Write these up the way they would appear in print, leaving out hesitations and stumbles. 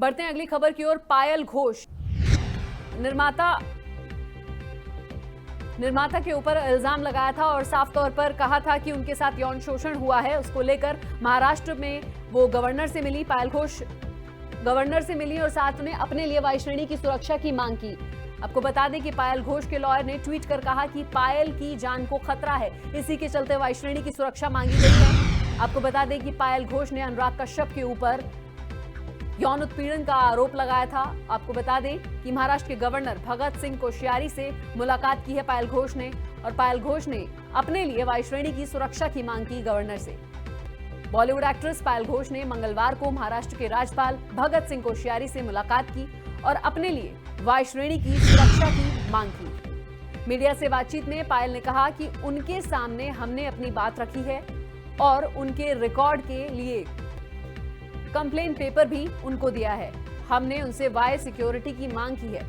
बढ़ते हैं अगली खबर की ओर। पायल घोष निर्माता के ऊपर इल्जाम लगाया था और साफ तौर पर कहा था कि उनके साथ यौन शोषण हुआ है। उसको लेकर महाराष्ट्र में वो गवर्नर से मिली। पायल घोष गवर्नर से मिली और साथ में अपने लिए वायु श्रेणी की सुरक्षा की मांग की। आपको बता दें कि पायल घोष के लॉयर ने ट्वीट कर कहा कि पायल की जान को खतरा है, इसी के चलते वायु श्रेणी की सुरक्षा मांगी गई है। आपको बता दें कि पायल घोष ने अनुराग कश्यप के ऊपर यौन उत्पीड़न का आरोप लगाया था। आपको बता दें कि महाराष्ट्र के गवर्नर भगत सिंह कोश्यारी से मुलाकात की है पायल घोष ने, और पायल घोष ने अपने लिए वायु श्रेणी की सुरक्षा की मांग की गवर्नर से। बॉलीवुड एक्ट्रेस पायल घोष ने मंगलवार को महाराष्ट्र के राज्यपाल भगत सिंह कोश्यारी से मुलाकात की और अपने लिए वायु श्रेणी की सुरक्षा की मांग की। मीडिया से बातचीत में पायल ने कहा कि उनके सामने हमने अपनी बात रखी है और उनके रिकॉर्ड के लिए कंप्लेन पेपर भी उनको दिया है। हमने उनसे वायु सिक्योरिटी की मांग की है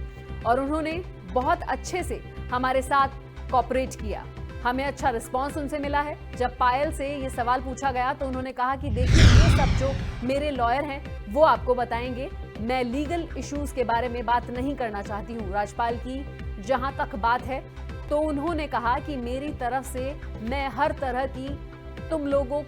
और उन्होंने बहुत अच्छे से हमारे साथ कोऑपरेट किया। हमें अच्छा रिस्पांस उनसे मिला है। जब पायल से ये सवाल पूछा गया तो उन्होंने कहा कि देखिए, ये सब जो मेरे लॉयर हैं वो आपको बताएंगे, मैं लीगल इश्यूज के बारे में बात नहीं करना चाहती हूँ। राज्यपाल की जहां तक बात है तो उन्होंने कहा कि मेरी तरफ से मैं हर तरह की तुम लोगों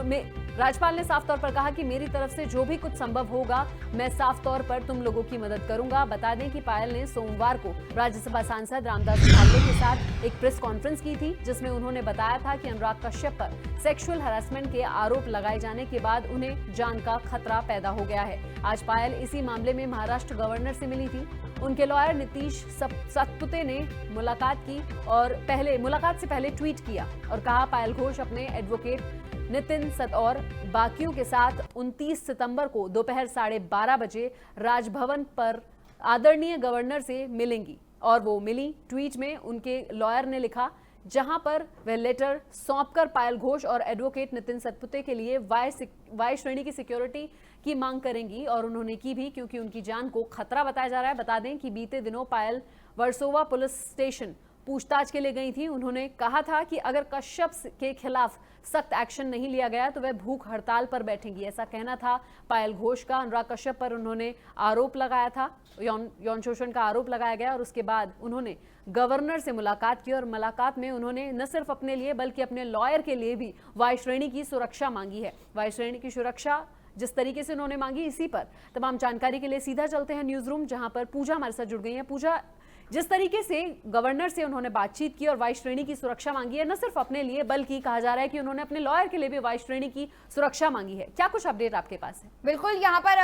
में, राज्यपाल ने साफ तौर पर कहा कि मेरी तरफ से जो भी कुछ संभव होगा मैं साफ तौर पर तुम लोगों की मदद करूंगा। बता दें कि पायल ने सोमवार को राज्यसभा सांसद रामदास अठावले के साथ एक प्रेस कॉन्फ्रेंस की थी, जिसमें उन्होंने बताया था कि अनुराग कश्यप पर सेक्सुअल हैरेसमेंट के आरोप लगाए जाने के बाद उन्हें जान का खतरा पैदा हो गया है। आज पायल इसी मामले में महाराष्ट्र गवर्नर से मिली थी। उनके लॉयर नीतीश सतपुते ने मुलाकात की और मुलाकात से पहले ट्वीट किया और कहा, पायल घोष अपने एडवोकेट नितिन सत और बाकियों के साथ 29 सितंबर को दोपहर 12:30 बजे राजभवन पर आदरणीय गवर्नर से मिलेंगी। और वो मिली। ट्वीट में उनके लॉयर ने लिखा, जहां पर वह लेटर सौंपकर पायल घोष और एडवोकेट नितिन सतपुते के लिए वायु श्रेणी की सिक्योरिटी की मांग करेंगी, और उन्होंने की भी, क्योंकि उनकी जान को खतरा बताया जा रहा है। बता दें कि बीते दिनों पायल वर्सोवा पुलिस स्टेशन पूछताछ के लिए गई थी। उन्होंने कहा था कि अगर कश्यप के खिलाफ सख्त एक्शन नहीं लिया गया तो वह भूख हड़ताल पर बैठेंगी, ऐसा कहना था पायल घोष का। अनुराग कश्यप पर उन्होंने आरोप लगाया था, यौन शोषण का आरोप लगाया गया, और उसके बाद उन्होंने गवर्नर से मुलाकात की और मुलाकात में उन्होंने न सिर्फ अपने लिए बल्कि अपने लॉयर के लिए भी वायु श्रेणी की सुरक्षा मांगी है। वायु श्रेणी की सुरक्षा जिस तरीके से उन्होंने मांगी, इसी पर तमाम जानकारी के लिए सीधा चलते हैं न्यूज रूम, जहां पर पूजा हमारे साथ जुड़ गई है। पूजा, जिस तरीके से गवर्नर से उन्होंने बातचीत की और वायु श्रेणी की सुरक्षा मांगी है, न सिर्फ अपने लिए बल्कि कहा जा रहा है कि उन्होंने अपने लॉयर के लिए भी वायु श्रेणी की सुरक्षा मांगी है, क्या कुछ अपडेट आपके पास है? बिल्कुल, यहाँ पर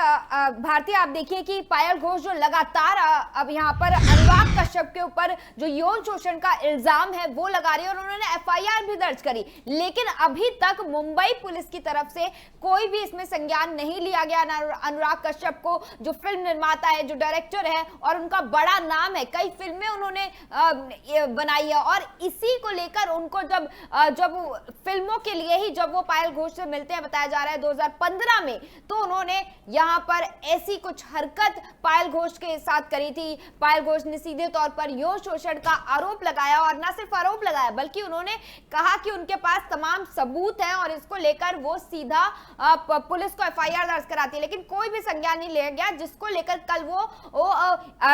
भारतीय आप देखिए कि पायल घोष जो लगातार अब यहाँ पर अनुराग कश्यप के ऊपर जो यौन शोषण का इल्जाम है वो लगा रही है और उन्होंने एफआईआर भी दर्ज करी, लेकिन अभी तक मुंबई पुलिस की तरफ से कोई भी इसमें संज्ञान नहीं लिया गया। अनुराग कश्यप को, जो फिल्म निर्माता है, जो डायरेक्टर है और उनका बड़ा नाम है, कई फिल्में उन्होंने बनाई है, और इसी को लेकर उनको जब फिल्मों के लिए ही जब वो पायल घोष से मिलते हैं, बताया जा रहा है 2015 में, तो उन्होंने यहाँ पर ऐसी कुछ हरकत पायल घोष के साथ करी थी। पायल घोष ने सीधे तौर पर यौन शोषण का आरोप लगाया, और न सिर्फ आरोप लगाया बल्कि उन्होंने कहा कि उनके पास तमाम सबूत हैं और इसको लेकर वो सीधा पुलिस को एफआईआर दर्ज कराती है, लेकिन कोई भी संज्ञान नहीं लिया गया, जिसको लेकर कल वो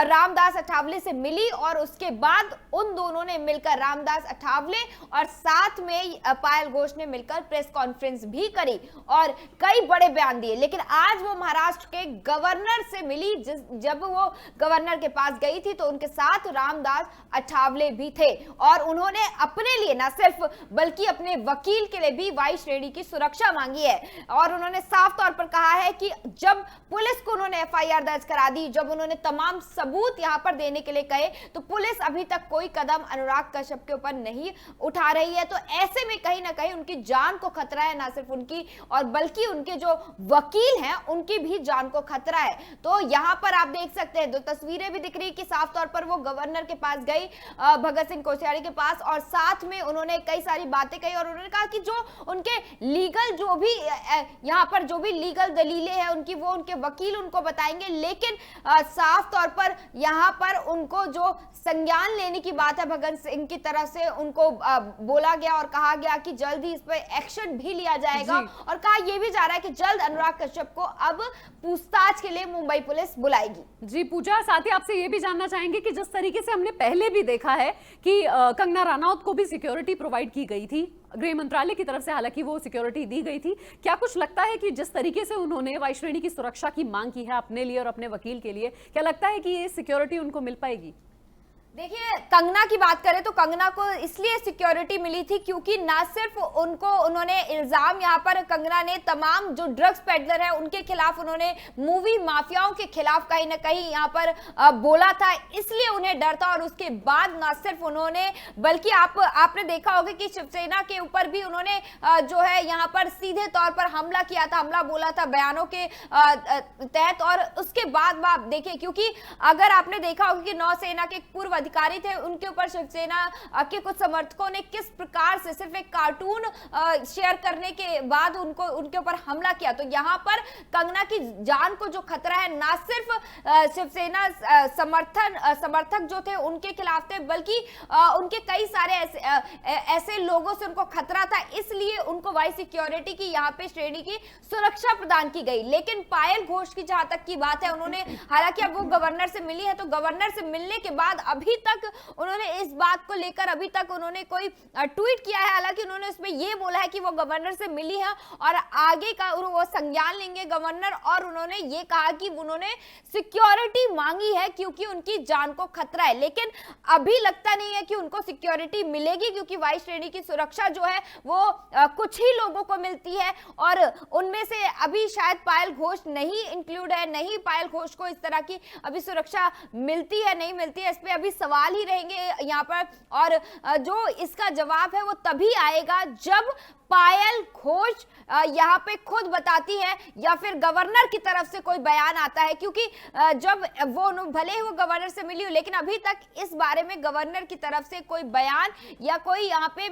रामदास अठावले से मिली और उसके बाद उन दोनों ने मिलकर, रामदास अठावले और साथ में पायल घोष ने मिलकर प्रेस कॉन्फ्रेंस भी करी और कई बड़े बयान दिए। लेकिन आज वो महाराष्ट्र के गवर्नर से मिली। जब वो गवर्नर के पास गई थी तो उनके साथ रामदास अठावले भी थे और उन्होंने अपने लिए न सिर्फ बल्कि अपने वकील के लिए भी वायु श्रेणी की सुरक्षा मांगी है, और उन्होंने साफ तौर पर कहा है कि जब पुलिस को उन्होंने एफआईआर दर्ज करा दी, जब उन्होंने तमाम सबूत यहां पर देने के लिए कहे, तो पुलिस अभी तक कोई कदम अनुराग कश्यप के ऊपर नहीं उठा रही है। तो ऐसे में कहीं ना कहीं उनकी जान को खतरा है, ना सिर्फ उनकी और बल्कि उनके जो वकील हैं उनकी भी जान को खतरा है। तो यहां पर आप देख सकते हैं, दो तस्वीरें भी दिख रही कि साफ तौर पर वो गवर्नर के पास गई, भगत सिंह कोश्यारी के पास, और साथ में उन्होंने कई सारी बातें कही और उन्होंने कहा कि जो उनके लीगल जो भी यहाँ पर जो भी लीगल दलीलें हैं उनकी, वो उनके वकील उनको बताएंगे, लेकिन साफ तौर पर यहाँ पर उनको जो संज्ञान लेने की बात है भगत सिंह की तरफ से, उनको बोला गया और कहा गया कि जल्द ही इस पर एक्शन भी लिया जाएगा, और कहा यह भी जा रहा है कि जल्द अनुराग कश्यप को अब पूछताछ के लिए मुंबई पुलिस बुलाएगी। जी पूजा, साथ ही आपसे ये भी जानना चाहेंगे कि जिस तरीके से हमने पहले भी देखा है कि कंगना रनौत को भी सिक्योरिटी प्रोवाइड की गई थी गृह मंत्रालय की तरफ से, हालांकि वो सिक्योरिटी दी गई थी, क्या कुछ लगता है कि जिस तरीके से उन्होंने वायुश्रेणी की सुरक्षा की मांग की है अपने लिए और अपने वकील के लिए, क्या लगता है कि ये सिक्योरिटी उनको मिल पाएगी? देखिए, कंगना की बात करें तो कंगना को इसलिए सिक्योरिटी मिली थी क्योंकि ना सिर्फ उन्होंने इल्जाम, यहाँ पर कंगना ने तमाम जो ड्रग्स पेडलर है उनके खिलाफ, उन्होंने मूवी माफियाओं के खिलाफ कहीं ना कहीं यहाँ पर बोला था, इसलिए उन्हें डर था। और उसके बाद ना सिर्फ उन्होंने, बल्कि आपने देखा होगा कि शिवसेना के ऊपर भी उन्होंने जो है यहाँ पर सीधे तौर पर हमला किया था, हमला बोला था बयानों के तहत। और उसके बाद आप देखिए, क्योंकि अगर आपने देखा होगा कि नौसेना के पूर्व अधिकारी थे, उनके ऊपर शिवसेना के कुछ समर्थकों ने किस प्रकार से सिर्फ एक कार्टून शेयर करने के बाद उनके ऊपर हमला किया। तो यहाँ पर कंगना की जान को जो खतरा है, ना सिर्फ शिवसेना समर्थक जो थे उनके खिलाफ थे, बल्कि उनके कई सारे ऐसे लोगों से उनको खतरा था, इसलिए उनको वाई सिक्योरिटी की यहाँ पे श्रेणी की सुरक्षा प्रदान की गई। लेकिन पायल घोष की जहां तक की बात है, उन्होंने, हालांकि अब वो गवर्नर से मिली है, तो गवर्नर से मिलने के बाद अभी तक उन्होंने इस बात को लेकर अभी तक उन्होंने कोई ट्वीट किया है। हालांकि उन्होंने उसमें यह बोला है कि वो गवर्नर से मिली है और आगे का वो संज्ञान लेंगे गवर्नर, और उन्होंने ये कहा कि उन्होंने सिक्योरिटी मांगी है क्योंकि उनकी जान को खतरा है। लेकिन अभी लगता नहीं है कि उनको सिक्योरिटी मिलेगी, क्योंकि वाई श्रेणी की सुरक्षा जो है वो कुछ ही लोगों को मिलती है, और उनमें से अभी शायद पायल घोष नहीं इंक्लूड है, नहीं पायल घोष को इस तरह की अभी सुरक्षा मिलती है नहीं मिलती है, इस पे अभी सवाल ही रहेंगे यहाँ पर। और जो इसका जवाब है वो तभी आएगा जब पायल घोष यहाँ पे खुद बताती है या फिर गवर्नर की तरफ से कोई बयान आता है, क्योंकि जब वो भले ही वो गवर्नर से मिली हो, लेकिन अभी तक इस बारे में गवर्नर की तरफ से कोई बयान या कोई यहाँ पे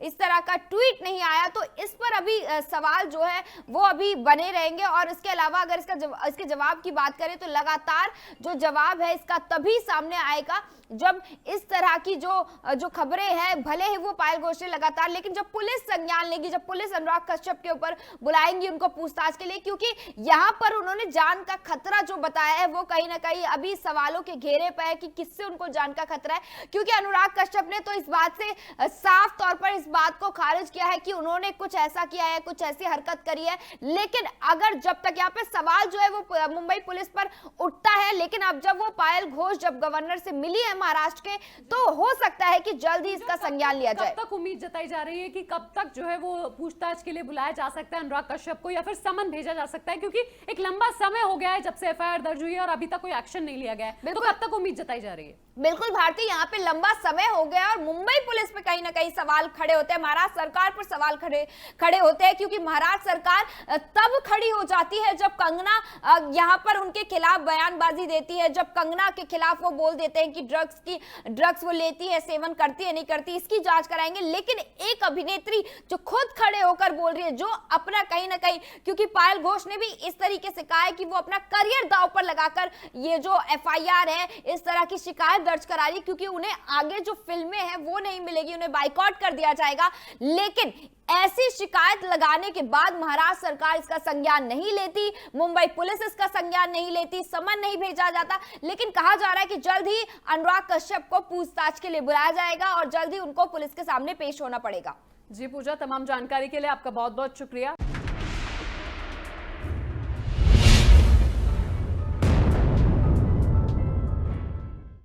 इस तरह का ट्वीट नहीं आया। तो इस पर अभी सवाल जो है वो अभी बने रहेंगे। और इसके अलावा अगर इसके जवाब की बात करें तो लगातार जो जवाब है इसका तभी सामने आएगा जब इस तरह की जो खबरें हैं, भले ही वो पायल घोष ने लगातार, लेकिन जब पुलिस संज्ञान लेगी, जब पुलिस अनुराग कश्यप के ऊपर बुलाएंगी उनको पूछताछ के लिए, क्योंकि यहाँ पर उन्होंने जान का खतरा जो बताया है वो कहीं ना कहीं अभी सवालों के घेरे पर है कि किससे उनको जान का खतरा है। क्योंकि अनुराग कश्यप ने तो इस बात से साफ तौर पर इस बात को खारिज किया है कि उन्होंने कुछ ऐसा किया है, कुछ ऐसी हरकत करी है। लेकिन अगर जब तक यहाँ पे सवाल जो है वो मुंबई पुलिस पर उठता है, लेकिन अब जब वो पायल घोष जब गवर्नर से मिली है महाराष्ट्र के, तो हो सकता है कि जल्द ही इसका संज्ञान लिया जाए। कब तक उम्मीद जताई जा रही है कि कब तक जो है वो पूछताछ के लिए बुलाया जा सकता है अनुराग कश्यप को, या फिर समन भेजा जा सकता है? क्योंकि एक लंबा समय हो गया है जब से एफआईआर दर्ज हुई है और अभी तक कोई एक्शन नहीं लिया गया है, तो कब तक उम्मीद जताई जा रही है? बिल्कुल भारती, यहाँ पे लंबा समय हो गया और मुंबई पुलिस पे कहीं ना कहीं सवाल खड़े होते हैं, महाराष्ट्र सरकार पर सवाल खड़े होते हैं, क्योंकि महाराष्ट्र सरकार तब खड़ी हो जाती है जब कंगना यहाँ पर उनके खिलाफ बयानबाजी देती है, जब कंगना के खिलाफ वो बोल देते हैं कि ड्रग्स वो लेती है, सेवन करती है नहीं करती, इसकी जांच कराएंगे। लेकिन एक अभिनेत्री जो खुद खड़े होकर बोल रही है, जो अपना कहीं ना कहीं, क्योंकि पायल घोष ने भी इस तरीके से कहा है कि वो अपना करियर दांव पर लगाकर ये जो एफआईआर है, इस तरह की शिकायत दर्ज करा रही, क्योंकि उन्हें आगे जो फिल्में हैं वो नहीं मिलेगी, उन्हें बाइकआउट कर दिया जाएगा। लेकिन ऐसी शिकायत लगाने के बाद महाराष्ट्र सरकार इसका संज्ञान नहीं लेती, मुंबई पुलिस इसका संज्ञान नहीं लेती, समन नहीं भेजा जाता। लेकिन कहा जा रहा है कि जल्द ही अनुराग कश्यप को पूछताछ के लिए बुलाया जाएगा और जल्द ही उनको पुलिस के सामने पेश होना पड़ेगा। जी पूजा, तमाम जानकारी के लिए आपका बहुत बहुत शुक्रिया।